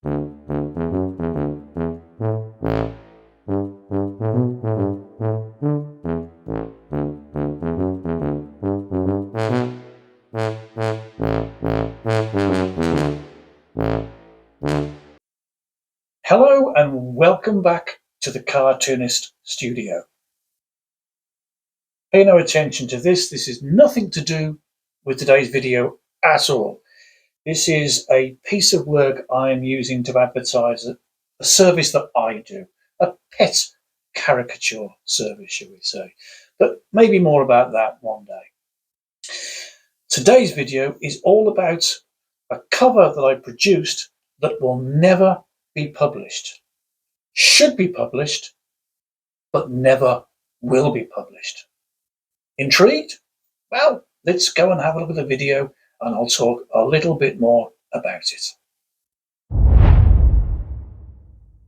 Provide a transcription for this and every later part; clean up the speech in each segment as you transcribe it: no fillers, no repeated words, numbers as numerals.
Hello and welcome back to the Cartoonist Studio. Pay no attention to this. This is nothing to do with today's video at all. This is a piece of work I am using to advertise a service that I do, a pet caricature service, shall we say. But maybe more about that one day. Today's video is all about a cover that I produced that will never be published. Should be published, but never will be published. Intrigued? Well, let's go and have a look at the video and I'll talk a little bit more about it.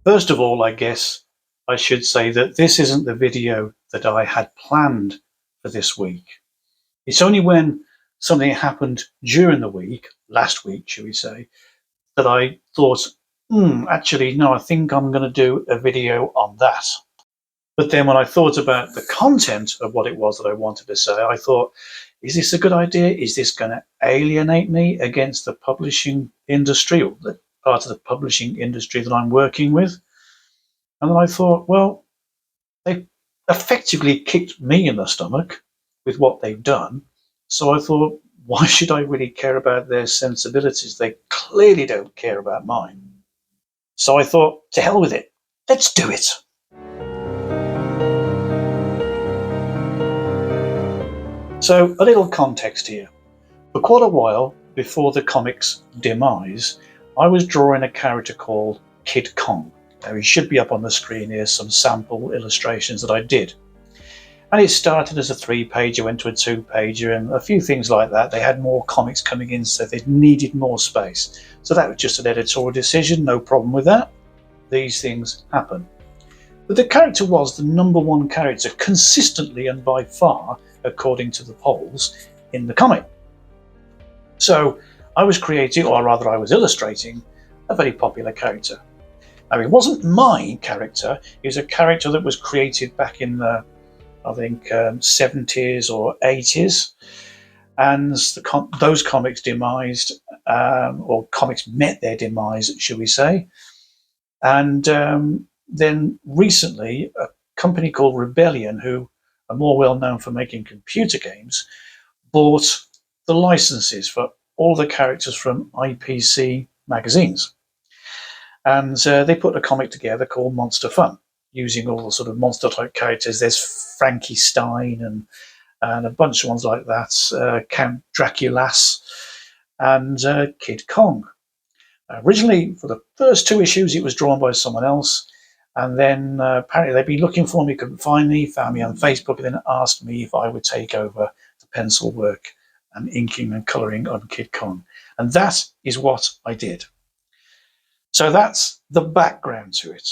First of all, I guess I should say that this isn't the video that I had planned for this week. It's only when something happened during the week, last week, shall we say, that I thought, actually, no, I think I'm going to do a video on that. But then when I thought about the content of what it was that I wanted to say, I thought, is this a good idea? Is this going to alienate me against the publishing industry, or the part of the publishing industry that I'm working with? And then I thought, well, they effectively kicked me in the stomach with what they've done. So I thought, why should I really care about their sensibilities? They clearly don't care about mine. So I thought, to hell with it. Let's do it. So a little context here. For quite a while before the comic's demise, I was drawing a character called Kid Kong. Now he should be up on the screen here, some sample illustrations that I did. And it started as a 3-pager, went to a 2-pager and a few things like that. They had more comics coming in, so they needed more space. So that was just an editorial decision, no problem with that. These things happen. But the character was the #1 character consistently and by far, according to the polls, in the comic. So I was creating, or rather I was illustrating, a very popular character. Now it wasn't my character, it was a character that was created back in the, I think, 70s or 80s. And those comics demised, or comics met their demise, shall we say. And then recently, a company called Rebellion, who are more well known for making computer games, bought the licenses for all the characters from IPC magazines. And they put a comic together called Monster Fun, using all the sort of monster type characters. There's Frankie Stein and a bunch of ones like that, Count Draculas and Kid Kong. Originally, for the first 2 issues, it was drawn by someone else. And then apparently they'd been looking for me, couldn't find me, found me on Facebook, and then asked me if I would take over the pencil work and inking and colouring on Kid Kong. And that is what I did. So that's the background to it.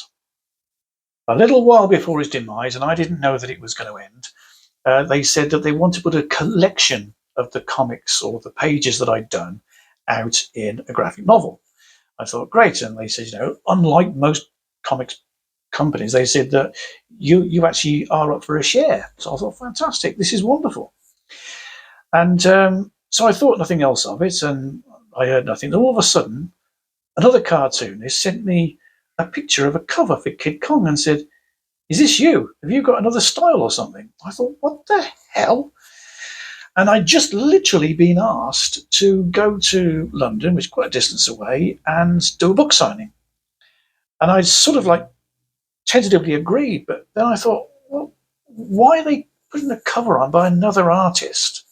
A little while before his demise, and I didn't know that it was going to end, they said that they wanted to put a collection of the comics or the pages that I'd done out in a graphic novel. I thought, great. And they said, unlike most comics companies, they said that you actually are up for a share. So I thought, fantastic, this is wonderful. And so I thought nothing else of it, and I heard nothing. And all of a sudden, another cartoonist sent me a picture of a cover for Kid Kong and said, is this you? Have you got another style or something? I thought, what the hell? And I'd just literally been asked to go to London, which is quite a distance away, and do a book signing. And I sort of tentatively agreed, but then I thought, well, why are they putting a cover on by another artist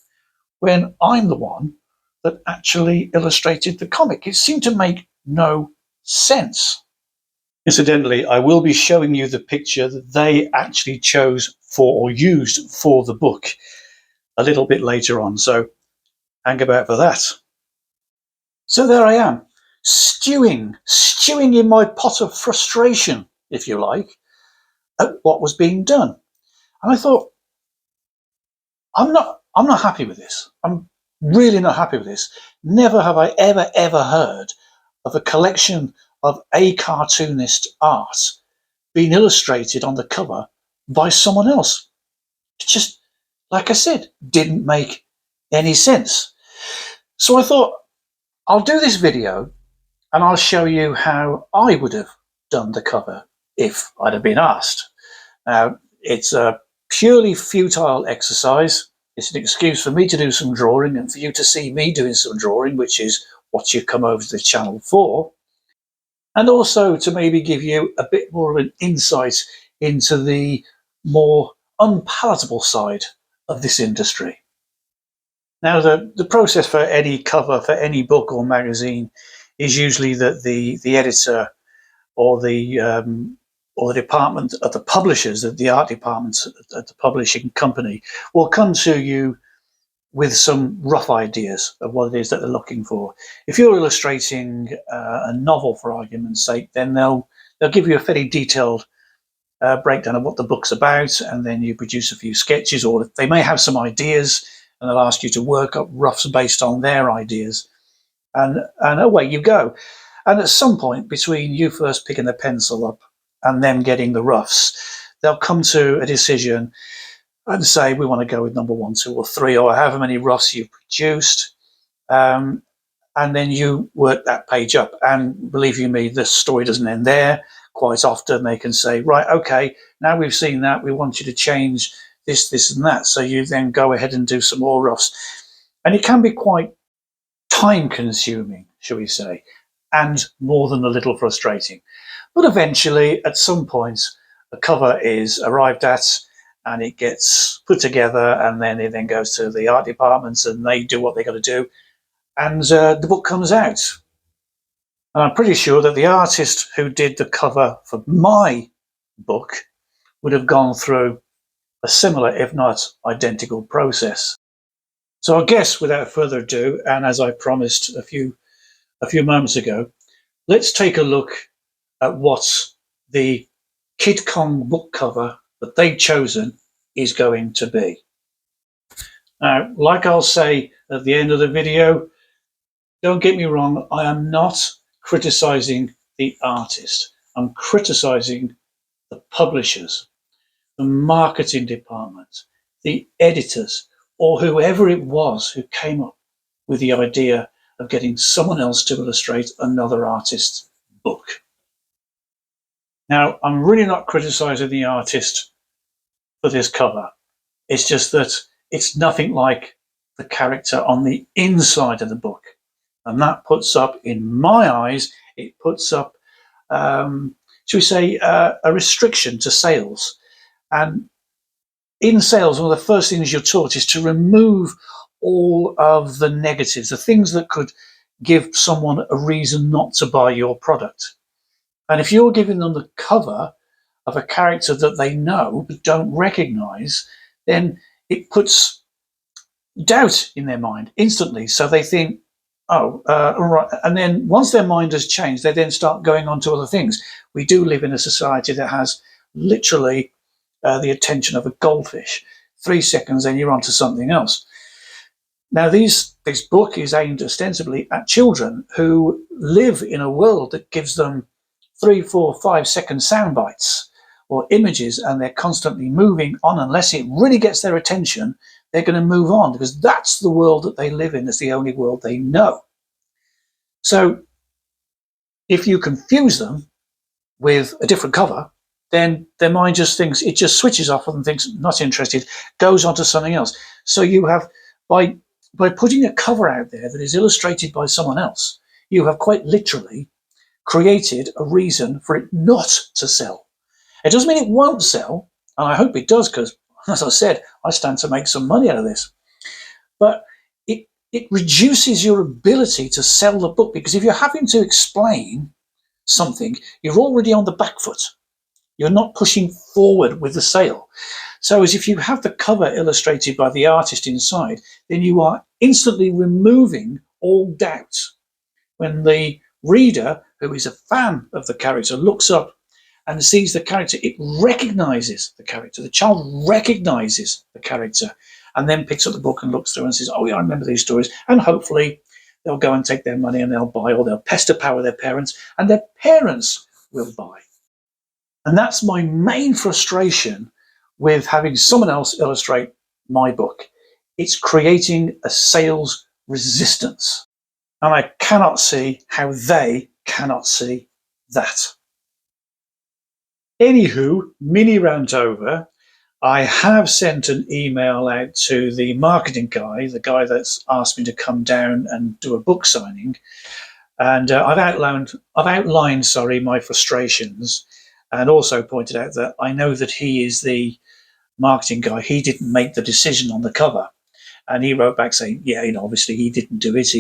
when I'm the one that actually illustrated the comic? It seemed to make no sense. Incidentally, I will be showing you the picture that they actually chose for or used for the book a little bit later on, so hang about for that. So there I am, stewing in my pot of frustration, if you like, at what was being done. And I thought, I'm not happy with this. I'm really not happy with this. Never have I ever heard of a collection of a cartoonist art being illustrated on the cover by someone else. It just, like I said, didn't make any sense. So I thought, I'll do this video and I'll show you how I would have done the cover if I'd have been asked. Now, it's a purely futile exercise. It's an excuse for me to do some drawing and for you to see me doing some drawing, which is what you come over to the channel for. And also to maybe give you a bit more of an insight into the more unpalatable side of this industry. Now, the process for any cover for any book or magazine is usually that the editor or the department of the publishers, the art departments at the publishing company, will come to you with some rough ideas of what it is that they're looking for. If you're illustrating a novel, for argument's sake, then they'll give you a fairly detailed breakdown of what the book's about, and then you produce a few sketches, or they may have some ideas, and they'll ask you to work up roughs based on their ideas, and away you go. And at some point between you first picking the pencil up and them getting the roughs, they'll come to a decision and say, we want to go with number 1, 2, or 3, or however many roughs you've produced. And then you work that page up. And believe you me, the story doesn't end there. Quite often they can say, right, okay, now we've seen that, we want you to change this, this, and that. So you then go ahead and do some more roughs. And it can be quite time consuming, shall we say, and more than a little frustrating. But eventually, at some point, a cover is arrived at and it gets put together, and then it then goes to the art departments and they do what they got to do, and the book comes out. And I'm pretty sure that the artist who did the cover for my book would have gone through a similar, if not identical, process. So I guess without further ado, and as I promised a few moments ago, let's take a look at what the Kid Kong book cover that they've chosen is going to be. Now, like I'll say at the end of the video, don't get me wrong, I am not criticizing the artist. I'm criticizing the publishers, the marketing department, the editors, or whoever it was who came up with the idea of getting someone else to illustrate another artist's book. Now, I'm really not criticizing the artist for this cover. It's just that it's nothing like the character on the inside of the book. And that puts up, in my eyes, it puts up, should we say, a restriction to sales. And in sales, one of the first things you're taught is to remove all of the negatives, the things that could give someone a reason not to buy your product. And if you're giving them the cover of a character that they know but don't recognize, then it puts doubt in their mind instantly. So they think, oh, all right. And then once their mind has changed, they then start going on to other things. We do live in a society that has literally the attention of a goldfish. 3 seconds, then you're on to something else. Now, this book is aimed ostensibly at children who live in a world that gives them 3, 4, 5 second sound bites or images, and they're constantly moving on. Unless it really gets their attention, they're going to move on because that's the world that they live in. It's the only world they know. So if you confuse them with a different cover, then their mind just thinks, it just switches off and thinks, not interested, goes on to something else. So you have, by putting a cover out there that is illustrated by someone else, you have quite literally created a reason for it not to sell. It doesn't mean it won't sell, and I hope it does, because, as I said, I stand to make some money out of this. But it reduces your ability to sell the book, because if you're having to explain something, you're already on the back foot. You're not pushing forward with the sale. So as if you have the cover illustrated by the artist inside, then you are instantly removing all doubt. When the reader, who is a fan of the character, looks up and sees the character, it recognizes the character. The child recognizes the character and then picks up the book and looks through and says, oh yeah, I remember these stories. And hopefully they'll go and take their money and they'll buy, or they'll pester power their parents, and their parents will buy. And that's my main frustration with having someone else illustrate my book. It's creating a sales resistance. And I cannot see how they cannot see that. Anywho, mini rant over. I have sent an email out to the marketing guy, the guy that's asked me to come down and do a book signing, and I've outlined, my frustrations, and also pointed out that I know that he is the marketing guy. He didn't make the decision on the cover, and he wrote back saying, "Yeah, obviously he didn't do it.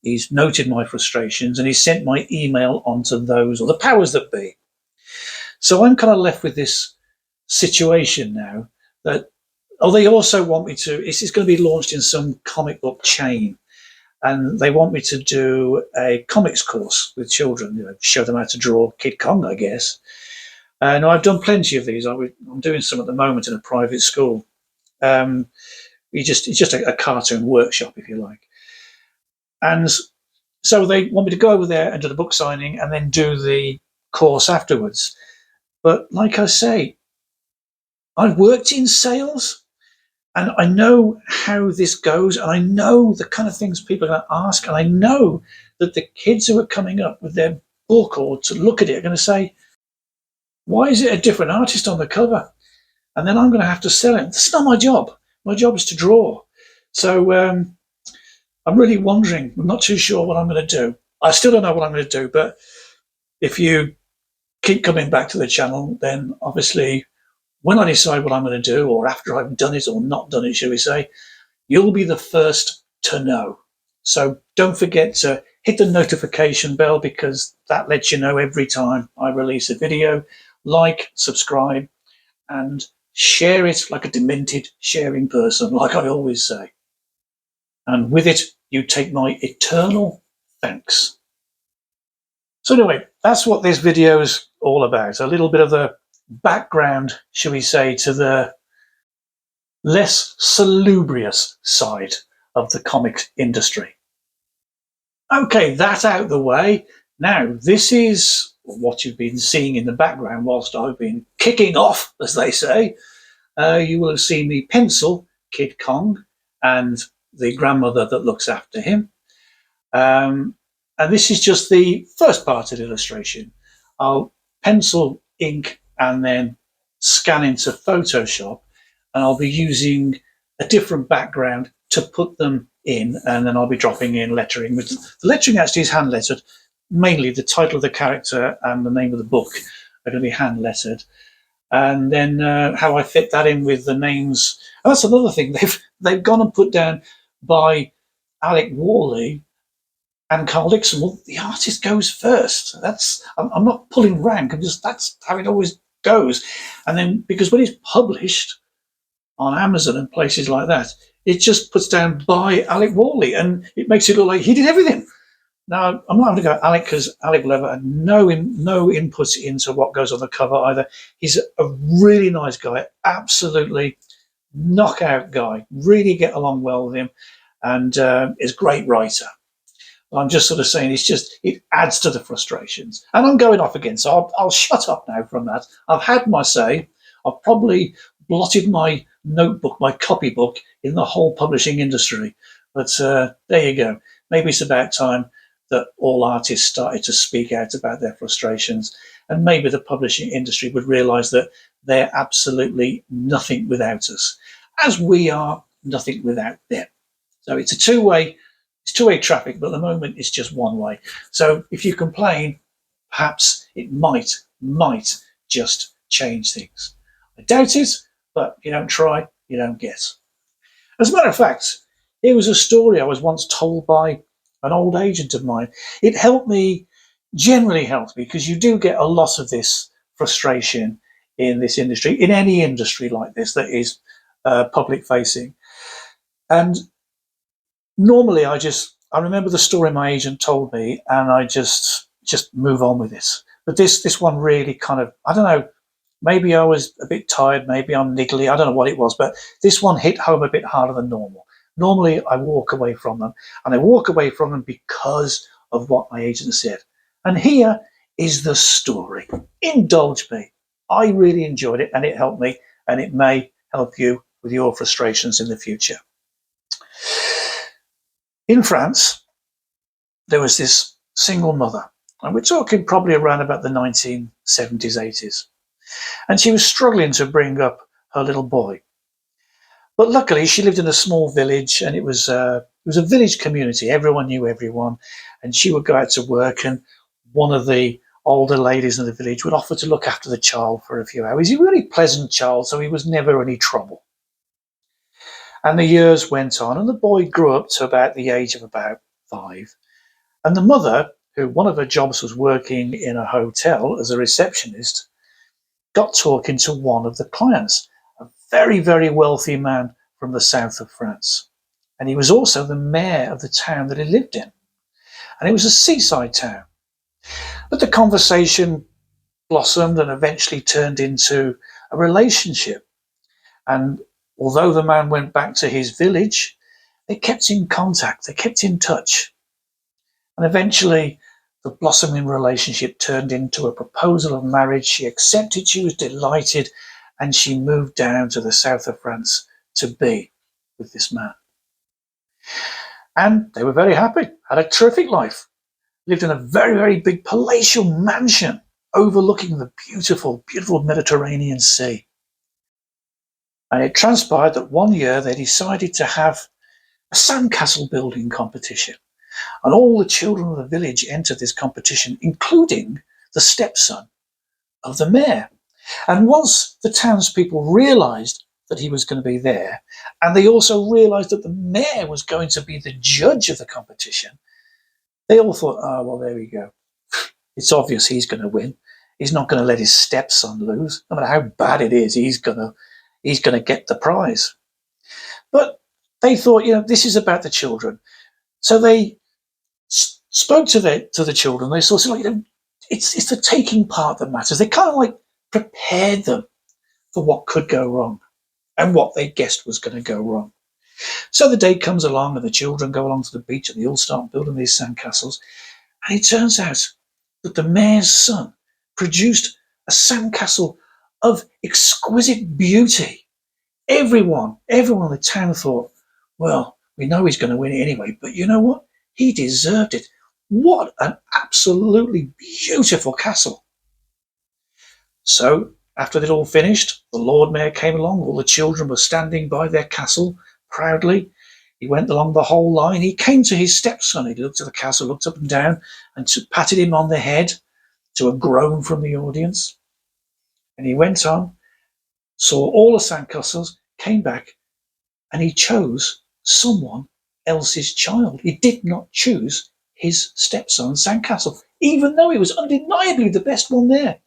He's noted my frustrations, and he sent my email onto those, or the powers that be." So I'm kind of left with this situation now that, they also want me to, it's going to be launched in some comic book chain, and they want me to do a comics course with children, show them how to draw Kid Kong, I guess. And I've done plenty of these. I'm doing some at the moment in a private school. It's just a cartoon workshop, if you like. And so they want me to go over there and do the book signing and then do the course afterwards. But like I say, I've worked in sales, and I know how this goes, and I know the kind of things people are going to ask, and I know that the kids who are coming up with their book or to look at it are going to say, "Why is it a different artist on the cover?" And then I'm going to have to sell it. That's not my job. My job is to draw. So I'm really wondering. I'm not too sure what I'm going to do. I still don't know what I'm going to do, but if you keep coming back to the channel, then obviously when I decide what I'm going to do, or after I've done it or not done it, shall we say, you'll be the first to know. So don't forget to hit the notification bell, because that lets you know every time I release a video. Like, subscribe, and share it like a demented sharing person, like I always say. And with it, you take my eternal thanks. So anyway, that's what this video is all about. A little bit of the background, shall we say, to the less salubrious side of the comics industry. Okay, that out the way. Now, this is what you've been seeing in the background whilst I've been kicking off, as they say. You will have seen me pencil Kid Kong and the grandmother that looks after him. And this is just the first part of the illustration. I'll pencil, ink, and then scan into Photoshop, and I'll be using a different background to put them in, and then I'll be dropping in lettering. The lettering actually is hand lettered. Mainly the title of the character and the name of the book are going to be hand lettered. And then how I fit that in with the names. And that's another thing. They've gone and put down by Alec Worley and Carl Dixon. Well, the artist goes first. I'm not pulling rank. That's how it always goes. And then because when it's published on Amazon and places like that, it just puts down by Alec Worley, and it makes it look like he did everything. Now, I'm not going to go Alec, because Alec will have no input into what goes on the cover either. He's a really nice guy, absolutely knockout guy. Really get along well with him, and is a great writer. I'm just sort of saying it adds to the frustrations. And I'm going off again, so I'll shut up now from that. I've had my say. I've probably blotted my notebook, my copybook, in the whole publishing industry. But there you go. Maybe it's about time that all artists started to speak out about their frustrations, and maybe the publishing industry would realise that they're absolutely nothing without us, as we are nothing without them. So it's two-way traffic, but at the moment it's just one way. So if you complain, perhaps it might just change things. I doubt it, but if you don't try, you don't get. As a matter of fact, it was a story I was once told by an old agent of mine. It generally helped me, because you do get a lot of this frustration in this industry, in any industry like this that is public facing. And normally I remember the story my agent told me, and I just move on with this. But this one really kind of, I don't know, maybe I was a bit tired, maybe I'm niggly, I don't know what it was, but this one hit home a bit harder than normal. Normally, I walk away from them, and I walk away from them because of what my agent said. And here is the story. Indulge me. I really enjoyed it, and it helped me, and it may help you with your frustrations in the future. In France, there was this single mother, and we're talking probably around about the 1970s, 80s, and she was struggling to bring up her little boy. But luckily, she lived in a small village, and it was a village community. Everyone knew everyone, and she would go out to work, and one of the older ladies in the village would offer to look after the child for a few hours. He was a really pleasant child, so he was never any trouble. And the years went on, and the boy grew up to about the age of about 5. And the mother, who one of her jobs was working in a hotel as a receptionist, got talking to one of the clients, a very, very wealthy man from the south of France. And he was also the mayor of the town that he lived in. And it was a seaside town. But the conversation blossomed and eventually turned into a relationship. And although the man went back to his village, they kept in contact, they kept in touch. And eventually, the blossoming relationship turned into a proposal of marriage. She accepted, she was delighted, and she moved down to the south of France to be with this man. And they were very happy, had a terrific life, lived in a very, very big palatial mansion overlooking the beautiful, beautiful Mediterranean Sea. And it transpired that one year they decided to have a sandcastle building competition. And all the children of the village entered this competition, including the stepson of the mayor. And once the townspeople realised that he was going to be there, and they also realised that the mayor was going to be the judge of the competition, they all thought, oh, well, there we go. It's obvious he's going to win. He's not going to let his stepson lose. No matter how bad it is, he's going to get the prize. But they thought, this is about the children. So they spoke to the children. They sort of, it's the taking part that matters. They kind of like prepared them for what could go wrong and what they guessed was going to go wrong. So the day comes along and the children go along to the beach and they all start building these sandcastles. And it turns out that the mayor's son produced a sandcastle of exquisite beauty. Everyone in the town thought, well, we know he's going to win it anyway, but you know what? He deserved it. What an absolutely beautiful castle. So after they'd all finished, the Lord Mayor came along. All the children were standing by their castle proudly. He went along the whole line. He came to his stepson. He looked at the castle, looked up and down, and patted him on the head to a groan from the audience. And he went on, saw all the sandcastles, came back, and he chose someone else's child. He did not choose his stepson's sandcastle, even though it was undeniably the best one there.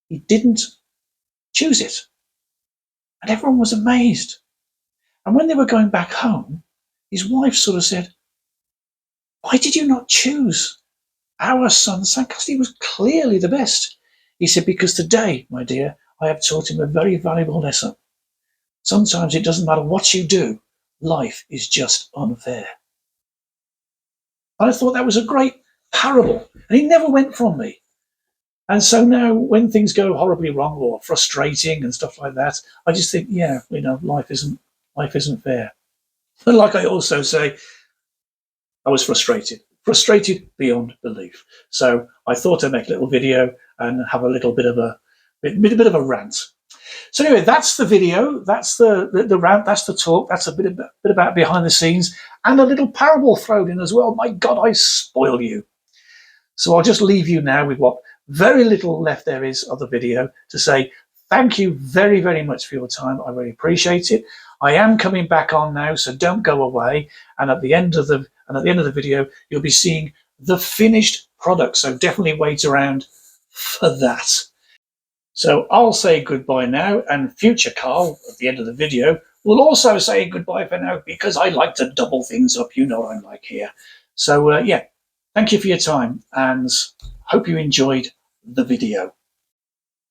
He didn't choose it. And everyone was amazed. And when they were going back home, his wife sort of said, why did you not choose our son's sandcastle? He was clearly the best. He said, because today, my dear, I have taught him a very valuable lesson. Sometimes it doesn't matter what you do. Life is just unfair. And I thought that was a great parable. And he never went from me. And so now when things go horribly wrong or frustrating and stuff like that, I just think, life isn't fair. And like I also say, I was frustrated beyond belief. So I thought I'd make a little video and have a little bit of a rant. So anyway, that's the video, that's the rant, that's the talk, that's a bit about behind the scenes, and a little parable thrown in as well. My God, I spoil you. So I'll just leave you now with what very little left there is of the video to say thank you very, very much for your time. I really appreciate it. I am coming back on now, so don't go away. And at the end of the video, you'll be seeing the finished product. So definitely wait around for that. So I'll say goodbye now, and future Carl at the end of the video will also say goodbye for now because I like to double things up. You know what I'm like here. So thank you for your time and hope you enjoyed the video.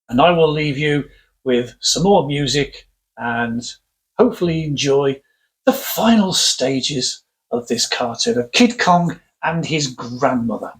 And I will leave you with some more music and hopefully enjoy the final stages of this cartoon of Kid Kong and his grandmother.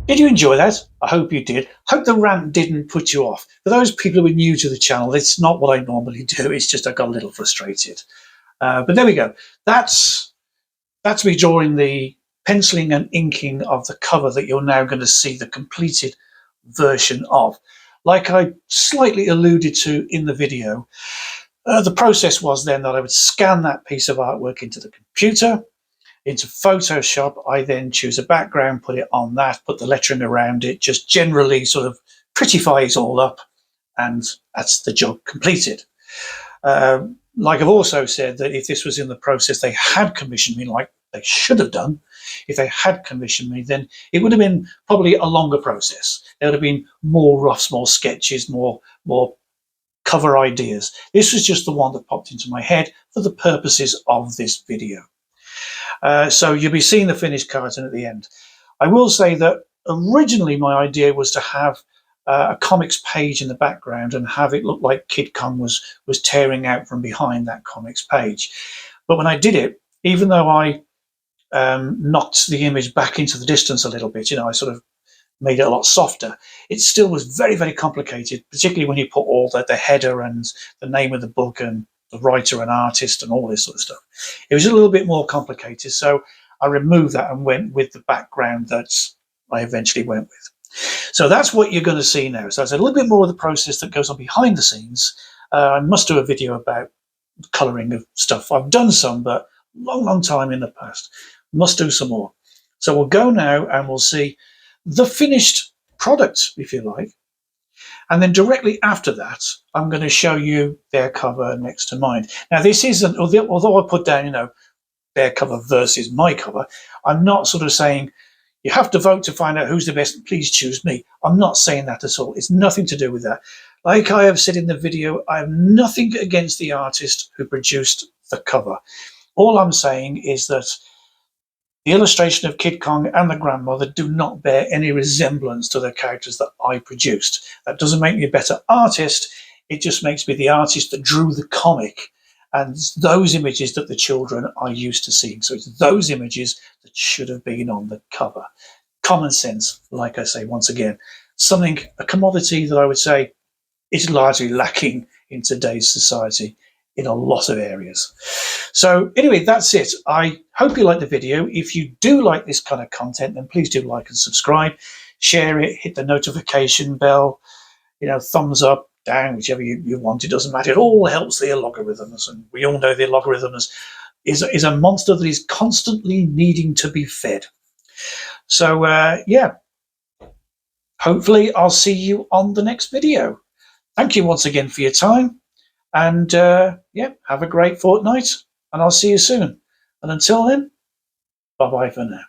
Did you enjoy that? I hope you did. Hope the rant didn't put you off. For those people who are new to the channel, it's not what I normally do. It's just I got a little frustrated. But there we go. That's me drawing the penciling and inking of the cover that you're now going to see the completed version of. Like I slightly alluded to in the video, the process was then that I would scan that piece of artwork into the computer, into Photoshop. I then choose a background, put it on that, put the lettering around it, just generally sort of prettifies all up, and that's the job completed. Like I've also said, that if this was in the process they had commissioned me, like they should have done, if they had commissioned me, then it would have been probably a longer process. There would have been more roughs, more sketches, more cover ideas. This was just the one that popped into my head for the purposes of this video. So you'll be seeing the finished cartoon at the end. I will say that originally my idea was to have a comics page in the background and have it look like Kid Kong was tearing out from behind that comics page. But when I did it, even though I knocked the image back into the distance a little bit, I sort of made it a lot softer, it still was very, very complicated, particularly when you put all the header and the name of the book and the writer and artist and all this sort of stuff. It was a little bit more complicated, so I removed that and went with the background that I eventually went with. So that's what you're going to see now. So that's a little bit more of the process that goes on behind the scenes. I must do a video about colouring of stuff. I've done some, but long time in the past. Must do some more. So we'll go now and we'll see the finished product, if you like. And then directly after that, I'm going to show you their cover next to mine. Now, this isn't, although I put down, their cover versus my cover, I'm not sort of saying you have to vote to find out who's the best, please choose me. I'm not saying that at all. It's nothing to do with that. Like I have said in the video, I have nothing against the artist who produced the cover. All I'm saying is that the illustration of Kid Kong and the grandmother do not bear any resemblance to the characters that I produced. That doesn't make me a better artist. It just makes me the artist that drew the comic. And it's those images that the children are used to seeing. So it's those images that should have been on the cover. Common sense, like I say, once again, a commodity that I would say is largely lacking in today's society in a lot of areas. So anyway, that's it. I hope you liked the video. If you do like this kind of content, then please do like and subscribe, share it, hit the notification bell, thumbs up, down, whichever you want. It doesn't matter. It all helps the algorithms, and we all know the algorithms is a monster that is constantly needing to be fed. So yeah, hopefully I'll see you on the next video. Thank you once again for your time. And yeah, have a great fortnight, and I'll see you soon. And until then, bye-bye for now.